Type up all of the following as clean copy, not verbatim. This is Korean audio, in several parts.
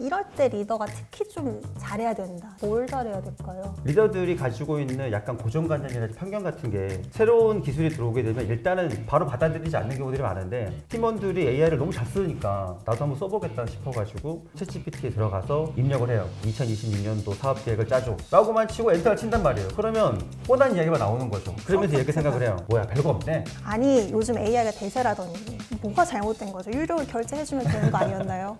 이럴 때 리더가 특히 좀 잘해야 된다. 뭘 잘해야 될까요? 리더들이 가지고 있는 약간 고정관념이나 편견 같은 게 새로운 기술이 들어오게 되면 일단은 바로 받아들이지 않는 경우들이 많은데 팀원들이 AI를 너무 잘 쓰니까 나도 한번 써보겠다 싶어가지고 챗GPT에 들어가서 입력을 해요. 2026년도 사업 계획을 짜줘 라고만 치고 엔터를 친단 말이에요. 그러면 뻔한 이야기가 나오는 거죠. 그러면서 이렇게 생각을 해요. 뭐야 별거 없네. 아니 요즘 AI가 대세라더니 뭐가 잘못된 거죠? 유료를 결제해주면 되는 거 아니었나요?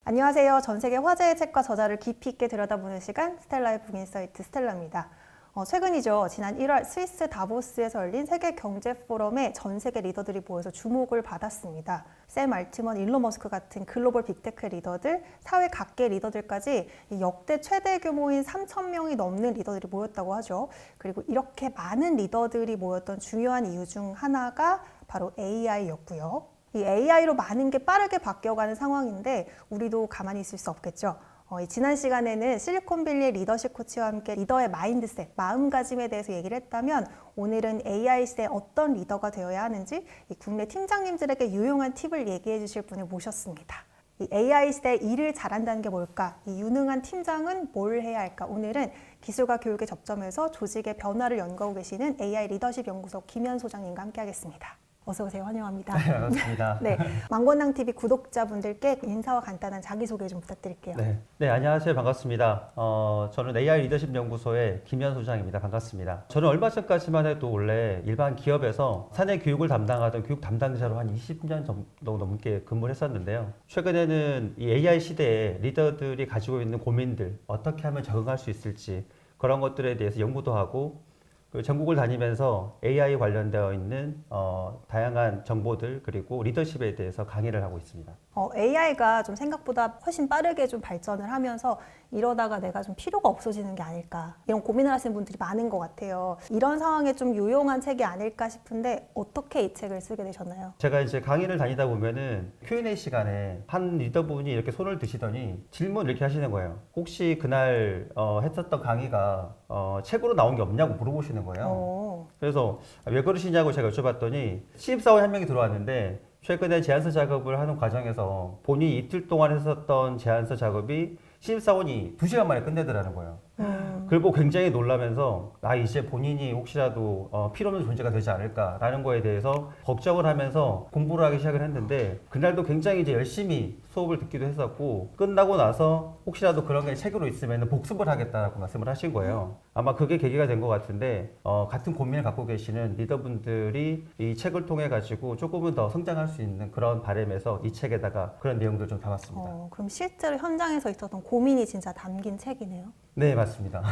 안녕하세요. 전 세계 화제의 책과 저자를 깊이 있게 들여다보는 시간 스텔라의 북인사이트 스텔라입니다. 최근이죠. 지난 1월 스위스 다보스에서 열린 세계 경제 포럼에 전 세계 리더들이 모여서 주목을 받았습니다. 샘 알트먼, 일론 머스크 같은 글로벌 빅테크 리더들, 사회 각계 리더들까지 역대 최대 규모인 3,000명이 넘는 리더들이 모였다고 하죠. 그리고 이렇게 많은 리더들이 모였던 중요한 이유 중 하나가 바로 AI였고요. 이 AI로 많은 게 빠르게 바뀌어가는 상황인데 우리도 가만히 있을 수 없겠죠. 지난 시간에는 실리콘밸리의 리더십 코치와 함께 리더의 마인드셋, 마음가짐에 대해서 얘기를 했다면 오늘은 AI 시대에 어떤 리더가 되어야 하는지 이 국내 팀장님들에게 유용한 팁을 얘기해 주실 분을 모셨습니다. 이 AI 시대에 일을 잘한다는 게 뭘까? 이 유능한 팀장은 뭘 해야 할까? 오늘은 기술과 교육의 접점에서 조직의 변화를 연구하고 계시는 AI 리더십 연구소 김현 소장님과 함께 하겠습니다. 어서 오세요. 환영합니다. 네, 반갑습니다. 네, 망건당TV 구독자분들께 인사와 간단한 자기소개 좀 부탁드릴게요. 네, 안녕하세요. 반갑습니다. 저는 AI 리더십 연구소의 김현 소장입니다. 반갑습니다. 저는 얼마 전까지만 해도 원래 일반 기업에서 사내 교육을 담당하던 교육 담당자로 한 20년 정도 넘게 근무를 했었는데요. 최근에는 이 AI 시대에 리더들이 가지고 있는 고민들, 어떻게 하면 적응할 수 있을지 그런 것들에 대해서 연구도 하고 전국을 다니면서 AI 관련되어 있는 다양한 정보들 그리고 리더십에 대해서 강의를 하고 있습니다. AI가 좀 생각보다 훨씬 빠르게 좀 발전을 하면서 이러다가 내가 좀 필요가 없어지는 게 아닐까 이런 고민을 하시는 분들이 많은 것 같아요. 이런 상황에 좀 유용한 책이 아닐까 싶은데 어떻게 이 책을 쓰게 되셨나요? 제가 이제 강의를 다니다 보면은 Q&A 시간에 한 리더분이 이렇게 손을 드시더니 질문을 이렇게 하시는 거예요. 혹시 그날 했었던 강의가 책으로 나온 게 없냐고 물어보시는 거예요. 그래서 왜 그러시냐고 제가 여쭤봤더니 신입사원 한 명이 들어왔는데 최근에 제안서 작업을 하는 과정에서 본인이 이틀 동안 했었던 제안서 작업이 신입사원이 2시간 만에 끝내더라는 거예요. 그걸 보고 굉장히 놀라면서 이제 본인이 혹시라도 필요없는 존재가 되지 않을까라는 거에 대해서 걱정을 하면서 공부를 하기 시작을 했는데 그날도 굉장히 이제 열심히 수업을 듣기도 했었고 끝나고 나서 혹시라도 그런 게 책으로 있으면 복습을 하겠다라고 말씀을 하신 거예요. 아마 그게 계기가 된 것 같은데 같은 고민을 갖고 계시는 리더분들이 이 책을 통해 가지고 조금은 더 성장할 수 있는 그런 바람에서 이 책에다가 그런 내용들을 좀 담았습니다. 그럼 실제로 현장에서 있었던 고민이 진짜 담긴 책이네요. 네, 맞습니다.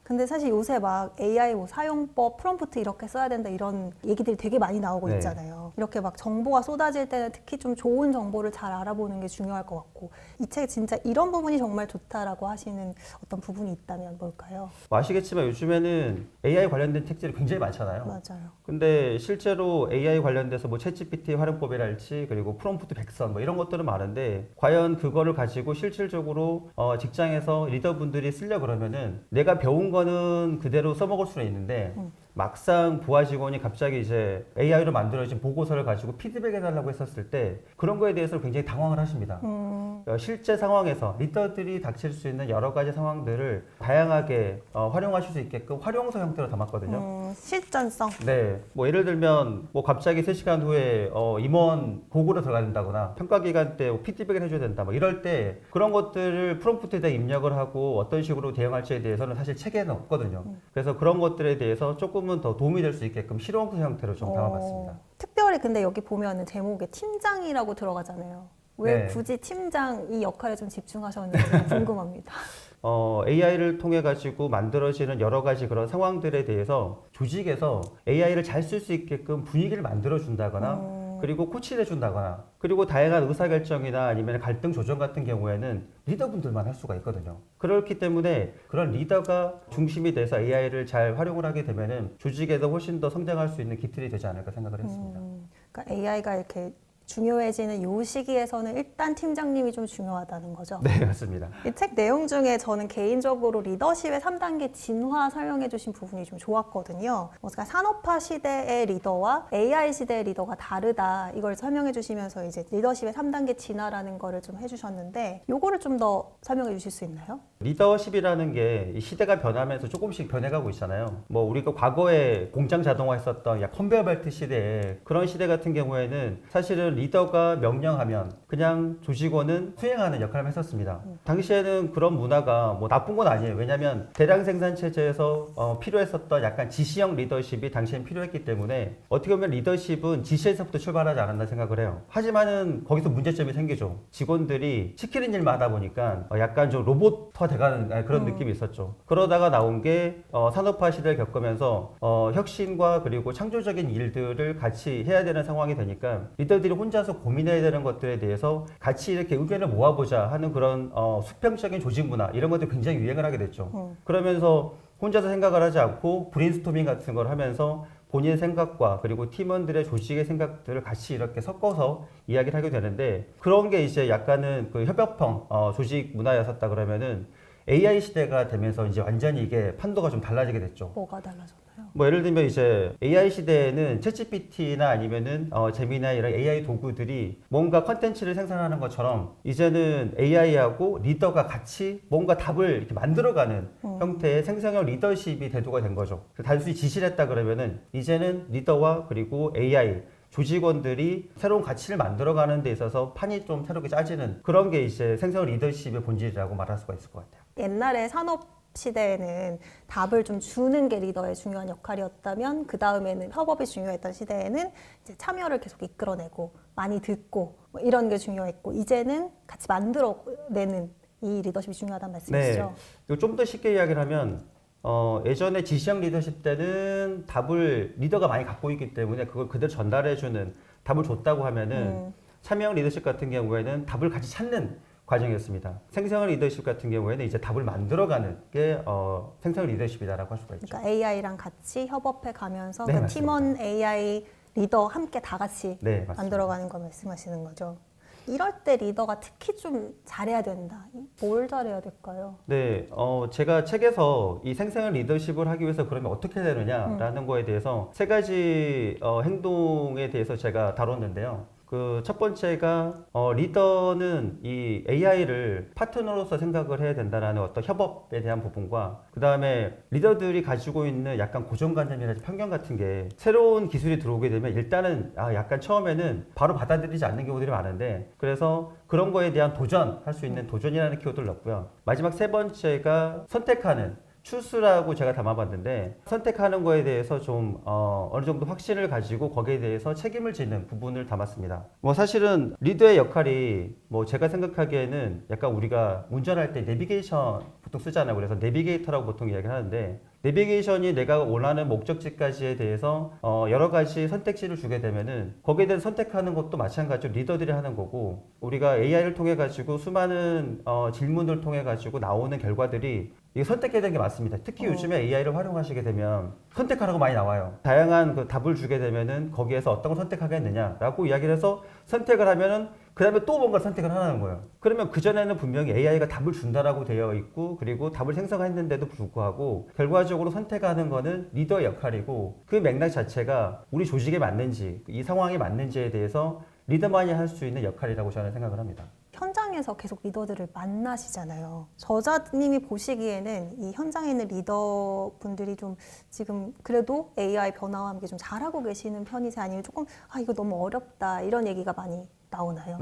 근데 사실 요새 막 AI 뭐 사용법, 프롬프트 이렇게 써야 된다 이런 얘기들이 되게 많이 나오고 있잖아요. 이렇게 막 정보가 쏟아질 때는 특히 좀 좋은 정보를 잘 알아보는 게 중요할 것 같고 이 책에 진짜 이런 부분이 정말 좋다라고 하시는 어떤 부분이 있다면 뭘까요? 아시겠지만 요즘에는 AI 관련된 책들이 굉장히 많잖아요. 맞아요. 근데 실제로 AI 관련돼서 뭐 챗GPT 활용법이랄지 그리고 프롬프트 백선 뭐 이런 것들은 많은데 과연 그거를 가지고 실질적으로 직장에서 리더분들이 쓰려 그러면은 내가 배운 거는 그대로 써먹을 수는 있는데 막상 부하 직원이 갑자기 이제 AI로 만들어진 보고서를 가지고 피드백 해달라고 했었을 때 그런 거에 대해서 굉장히 당황을 하십니다. 실제 상황에서 리더들이 닥칠 수 있는 여러 가지 상황들을 다양하게 활용하실 수 있게끔 활용서 형태로 담았거든요. 실전성. 네, 뭐 예를 들면 뭐 갑자기 3시간 후에 임원 보고로 들어가야 된다거나 평가 기간 때 피드백을 해줘야 된다 뭐 이럴 때 그런 것들을 프롬프트에다 입력을 하고 어떤 식으로 대응할지에 대해서는 사실 책에는 없거든요. 그래서 그런 것들에 대해서 조금은 더 도움이 될 수 있게끔 실용서 형태로 좀 담아봤습니다. 특별히 근데 여기 보면은 제목에 팀장이라고 들어가잖아요. 왜 네. 굳이 팀장 이 역할에 좀 집중하셨는지 궁금합니다. AI를 통해 가지고 만들어지는 여러 가지 그런 상황들에 대해서 조직에서 AI를 잘 쓸 수 있게끔 분위기를 만들어 준다거나 그리고 코치를 해준다거나 그리고 다양한 의사결정이나 아니면 갈등 조정 같은 경우에는 리더분들만 할 수가 있거든요. 그렇기 때문에 그런 리더가 중심이 돼서 AI를 잘 활용을 하게 되면은 조직에서 훨씬 더 성장할 수 있는 기틀이 되지 않을까 생각을 했습니다. 그러니까 AI가 이렇게 중요해지는 이 시기에서는 일단 팀장님이 좀 중요하다는 거죠. 네, 맞습니다. 이 책 내용 중에 저는 개인적으로 리더십의 3단계 진화 설명해 주신 부분이 좀 좋았거든요. 그러니까 산업화 시대의 리더와 AI 시대의 리더가 다르다. 이걸 설명해 주시면서 이제 리더십의 3단계 진화라는 거를 좀 해주셨는데 요거를 좀 더 설명해 주실 수 있나요? 리더십이라는 게 이 시대가 변하면서 조금씩 변해가고 있잖아요. 뭐 우리가 과거에 공장 자동화했었던 약 컨베이어 벨트 시대에 그런 시대 같은 경우에는 사실은 리더가 명령하면 그냥 조직원은 수행하는 역할을 했었습니다. 당시에는 그런 문화가 뭐 나쁜 건 아니에요. 왜냐하면 대량 생산 체제에서 필요했었던 약간 지시형 리더십이 당시엔 필요했기 때문에 어떻게 보면 리더십은 지시에서부터 출발하지 않았나 생각을 해요. 하지만은 거기서 문제점이 생기죠. 직원들이 시키는 일만 하다 보니까 약간 좀 로봇화 돼가는 그런 느낌이 있었죠. 그러다가 나온 게 산업화 시대를 겪으면서 혁신과 그리고 창조적인 일들을 같이 해야 되는 상황이 되니까 리더들이 혼자서 고민해야 되는 것들에 대해서 같이 이렇게 의견을 모아보자 하는 그런 수평적인 조직 문화 이런 것들이 굉장히 유행을 하게 됐죠. 그러면서 혼자서 생각을 하지 않고 브레인스토밍 같은 걸 하면서 본인 생각과 그리고 팀원들의 조직의 생각들을 같이 이렇게 섞어서 이야기를 하게 되는데 그런 게 이제 약간은 그 협업형 조직 문화였었다 그러면은 AI 시대가 되면서 이제 완전히 이게 판도가 좀 달라지게 됐죠. 뭐가 달라졌나요? 뭐 예를 들면 이제 AI 시대에는 챗GPT나 아니면은 제미나 이런 AI 도구들이 뭔가 컨텐츠를 생산하는 것처럼 이제는 AI하고 리더가 같이 뭔가 답을 이렇게 만들어가는 형태의 생성형 리더십이 대두가 된 거죠. 단순히 지시를 했다 그러면은 이제는 리더와 그리고 AI 조직원들이 새로운 가치를 만들어가는 데 있어서 판이 좀 새롭게 짜지는 그런 게 이제 생성 리더십의 본질이라고 말할 수가 있을 것 같아요. 옛날에 산업 시대에는 답을 좀 주는 게 리더의 중요한 역할이었다면 그 다음에는 협업이 중요했던 시대에는 이제 참여를 계속 이끌어내고 많이 듣고 뭐 이런 게 중요했고 이제는 같이 만들어내는 이 리더십이 중요하다는 말씀이시죠? 네. 좀 더 쉽게 이야기를 하면 예전에 지시형 리더십 때는 답을 리더가 많이 갖고 있기 때문에 그걸 그대로 전달해주는 답을 줬다고 하면은 참여형 리더십 같은 경우에는 답을 같이 찾는 과정이었습니다. 생성형 리더십 같은 경우에는 이제 답을 만들어가는 게 생성형 리더십이다라고 할 수가 있죠. 그러니까 AI랑 같이 협업해 가면서 네, 그 맞습니다. 팀원 AI 리더 함께 다 같이 네, 맞습니다. 만들어가는 거 말씀하시는 거죠. 이럴 때 리더가 특히 좀 잘해야 된다. 뭘 잘해야 될까요? 네, 제가 책에서 이 생성형 리더십을 하기 위해서 그러면 어떻게 되느냐라는 거에 대해서 세 가지 행동에 대해서 제가 다뤘는데요. 그 첫 번째가 리더는 이 AI를 파트너로서 생각을 해야 된다라는 어떤 협업에 대한 부분과 그 다음에 리더들이 가지고 있는 약간 고정관념이라든지 편견 같은 게 새로운 기술이 들어오게 되면 일단은 약간 처음에는 바로 받아들이지 않는 경우들이 많은데 그래서 그런 거에 대한 도전할 수 있는 도전이라는 키워드를 넣었고요. 마지막 세 번째가 선택하는 추스라고 제가 담아봤는데 선택하는 거에 대해서 좀 어느 정도 확신을 가지고 거기에 대해서 책임을 지는 부분을 담았습니다. 뭐 사실은 리더의 역할이 뭐 제가 생각하기에는 약간 우리가 운전할 때 내비게이션 보통 쓰잖아요. 그래서 내비게이터라고 보통 이야기를 하는데 내비게이션이 내가 원하는 목적지까지에 대해서 여러 가지 선택지를 주게 되면은 거기에 대해서 선택하는 것도 마찬가지로 리더들이 하는 거고 우리가 AI를 통해 가지고 수많은 질문을 통해 가지고 나오는 결과들이 이게 선택해야 되는 게 맞습니다. 특히 요즘에 AI를 활용하시게 되면 선택하라고 많이 나와요. 다양한 그 답을 주게 되면은 거기에서 어떤 걸 선택하겠느냐라고 이야기를 해서 선택을 하면은 그 다음에 또 뭔가 선택을 하는 거예요. 그러면 그전에는 분명히 AI가 답을 준다라고 되어 있고 그리고 답을 생성했는데도 불구하고 결과적으로 선택하는 거는 리더의 역할이고 그 맥락 자체가 우리 조직에 맞는지 이 상황에 맞는지에 대해서 리더만이 할 수 있는 역할이라고 저는 생각을 합니다. 현장에서 계속 리더들을 만나시잖아요. 저자님이 보시기에는 이 현장에 있는 리더분들이 좀 지금 그래도 AI 변화와 함께 좀 잘하고 계시는 편이세요? 아니면 조금 이거 너무 어렵다 이런 얘기가 많이 나오나요?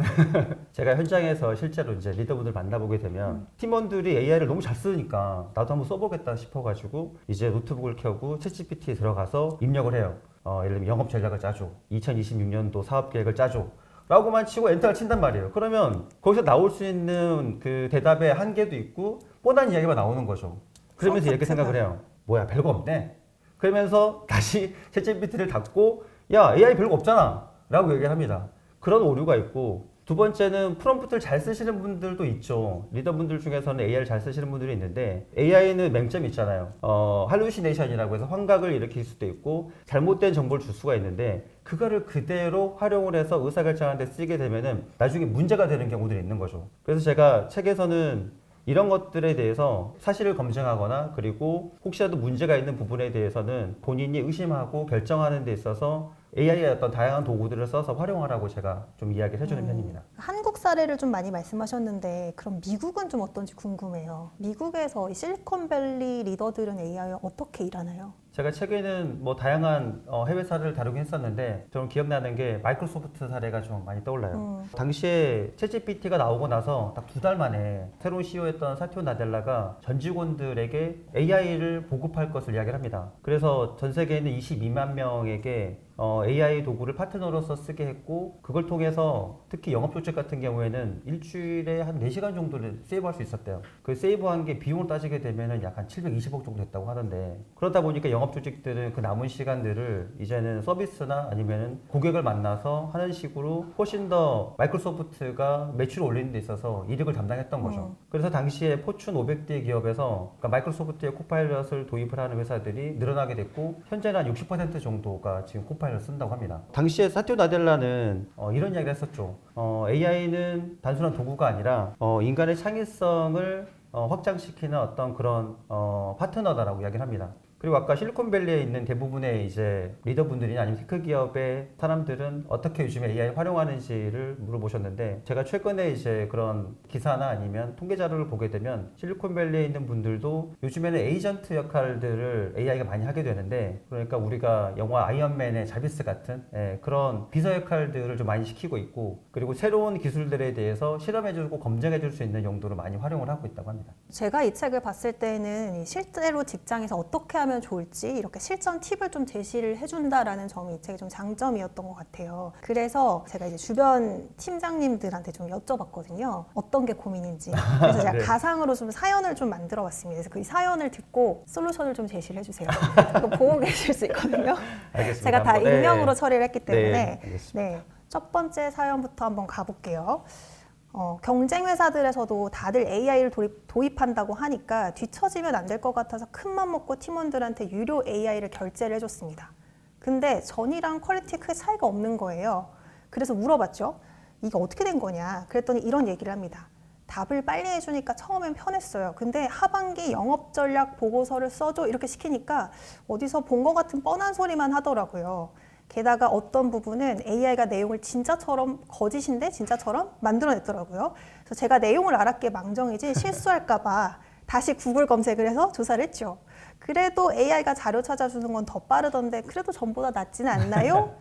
제가 현장에서 실제로 이제 리더분들 만나보게 되면 팀원들이 AI를 너무 잘 쓰니까 나도 한번 써보겠다 싶어가지고 이제 노트북을 켜고 챗GPT에 들어가서 입력을 해요. 예를 들면 영업 전략을 짜줘. 2026년도 사업 계획을 짜줘. 라고만 치고 엔터를 친단 말이에요. 그러면 거기서 나올 수 있는 그 대답의 한계도 있고 뻔한 이야기가 나오는 거죠. 그러면서 이렇게 생각을 해요. 뭐야 별거 없네. 그러면서 다시 챗GPT를 닫고 야 AI 별거 없잖아 라고 얘기를 합니다. 그런 오류가 있고 두 번째는 프롬프트를 잘 쓰시는 분들도 있죠. 리더분들 중에서는 AI를 잘 쓰시는 분들이 있는데 AI는 맹점이 있잖아요. 할루시네이션이라고 해서 환각을 일으킬 수도 있고 잘못된 정보를 줄 수가 있는데 그거를 그대로 활용을 해서 의사결정하는 데 쓰게 되면은 나중에 문제가 되는 경우들이 있는 거죠. 그래서 제가 책에서는 이런 것들에 대해서 사실을 검증하거나 그리고 혹시라도 문제가 있는 부분에 대해서는 본인이 의심하고 결정하는 데 있어서 AI의 어떤 다양한 도구들을 써서 활용하라고 제가 좀 이야기를 해주는 편입니다. 한국 사례를 좀 많이 말씀하셨는데 그럼 미국은 좀 어떤지 궁금해요. 미국에서 이 실리콘밸리 리더들은 AI와 어떻게 일하나요? 제가 책에는 뭐 다양한 해외 사례를 다루긴 했었는데 저는 기억나는 게 마이크로소프트 사례가 좀 많이 떠올라요. 당시에 챗GPT가 나오고 나서 딱 2달 만에 새로운 CEO였던 사티오 나델라가 전 직원들에게 AI를 보급할 것을 이야기를 합니다. 그래서 전 세계에 있는 22만 명에게 AI 도구를 파트너로서 쓰게 했고 그걸 통해서 특히 영업 조직 같은 경우에는 일주일에 한 4시간 정도를 세이브할 수 있었대요. 그 세이브한 게 비용을 따지게 되면은 약 한 720억 정도 됐다고 하던데 그러다 보니까 영업 조직들은 그 남은 시간들을 이제는 서비스나 아니면은 고객을 만나서 하는 식으로 훨씬 더 마이크로소프트가 매출을 올리는 데 있어서 이득을 담당했던 거죠. 그래서 당시에 포춘 500대 기업에서 그러니까 마이크로소프트의 코파일럿을 도입을 하는 회사들이 늘어나게 됐고 현재는 한 60% 정도가 지금 코파일럿을 쓴다고 합니다. 당시에 사티오 나델라는 이런 이야기를 했었죠. AI는 단순한 도구가 아니라 인간의 창의성을 확장시키는 어떤 그런 파트너다라고 이야기를 합니다. 그리고 아까 실리콘밸리에 있는 대부분의 이제 리더분들이나 아니면 테크 기업의 사람들은 어떻게 요즘에 AI 활용하는지를 물어보셨는데 제가 최근에 이제 그런 기사나 아니면 통계 자료를 보게 되면 실리콘밸리에 있는 분들도 요즘에는 에이전트 역할들을 AI가 많이 하게 되는데 그러니까 우리가 영화 아이언맨의 자비스 같은 그런 비서 역할들을 좀 많이 시키고 있고 그리고 새로운 기술들에 대해서 실험해주고 검증해줄 수 있는 용도로 많이 활용을 하고 있다고 합니다. 제가 이 책을 봤을 때는 실제로 직장에서 어떻게 하면 좋을지 이렇게 실전 팁을 좀 제시를 해준다라는 점이 이 책의 좀 장점이었던 것 같아요. 그래서 제가 이제 주변 팀장님들한테 좀 여쭤봤거든요. 어떤 게 고민인지. 그래서 제가 네. 가상으로 좀 사연을 좀 만들어봤습니다. 그래서 그 사연을 듣고 솔루션을 좀 제시를 해주세요. 이거 보고 계실 수 있거든요. 알겠습니다. 제가 다 한번, 익명으로 처리를 했기 때문에 네, 알겠습니다. 네, 첫 번째 사연부터 한번 가볼게요. 경쟁 회사들에서도 다들 AI를 도입한다고 하니까 뒤처지면 안 될 것 같아서 큰맘 먹고 팀원들한테 유료 AI를 결제를 해줬습니다. 근데 전이랑 퀄리티 크게 차이가 없는 거예요. 그래서 물어봤죠. 이게 어떻게 된 거냐? 그랬더니 이런 얘기를 합니다. 답을 빨리 해주니까 처음엔 편했어요. 근데 하반기 영업 전략 보고서를 써줘 이렇게 시키니까 어디서 본 것 같은 뻔한 소리만 하더라고요. 게다가 어떤 부분은 AI가 내용을 진짜처럼 거짓인데 진짜처럼 만들어냈더라고요. 그래서 제가 내용을 알았기에 망정이지 실수할까 봐 다시 구글 검색을 해서 조사를 했죠. 그래도 AI가 자료 찾아주는 건 더 빠르던데 그래도 전보다 낫지는 않나요?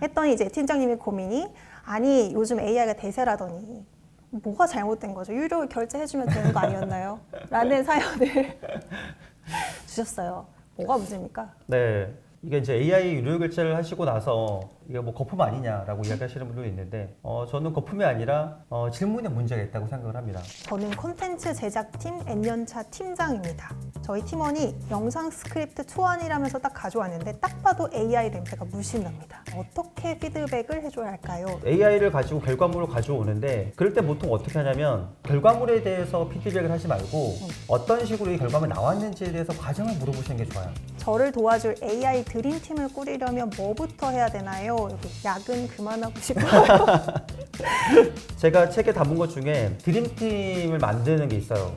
했더니 이제 팀장님의 고민이 아니 요즘 AI가 대세라더니 뭐가 잘못된 거죠? 유료 결제해주면 되는 거 아니었나요? 라는 사연을 주셨어요. 뭐가 문제입니까? 네. 이게 이제 AI 유료 결제를 하시고 나서 이게 뭐 거품 아니냐라고 이야기하시는 분들도 있는데 저는 거품이 아니라 질문에 문제가 있다고 생각을 합니다. 저는 콘텐츠 제작팀 N년차 팀장입니다. 저희 팀원이 영상 스크립트 초안이라면서 딱 가져왔는데 딱 봐도 AI 냄새가 물씬 납니다. 어떻게 피드백을 해줘야 할까요? AI를 가지고 결과물을 가져오는데 그럴 때 보통 어떻게 하냐면 결과물에 대해서 피드백을 하지 말고 어떤 식으로 이 결과물이 나왔는지에 대해서 과정을 물어보시는 게 좋아요. 저를 도와줄 AI 드림팀을 꾸리려면 뭐부터 해야 되나요? 여기 야근 그만하고 싶어요. 제가 책에 담은 것 중에 드림팀을 만드는 게 있어요.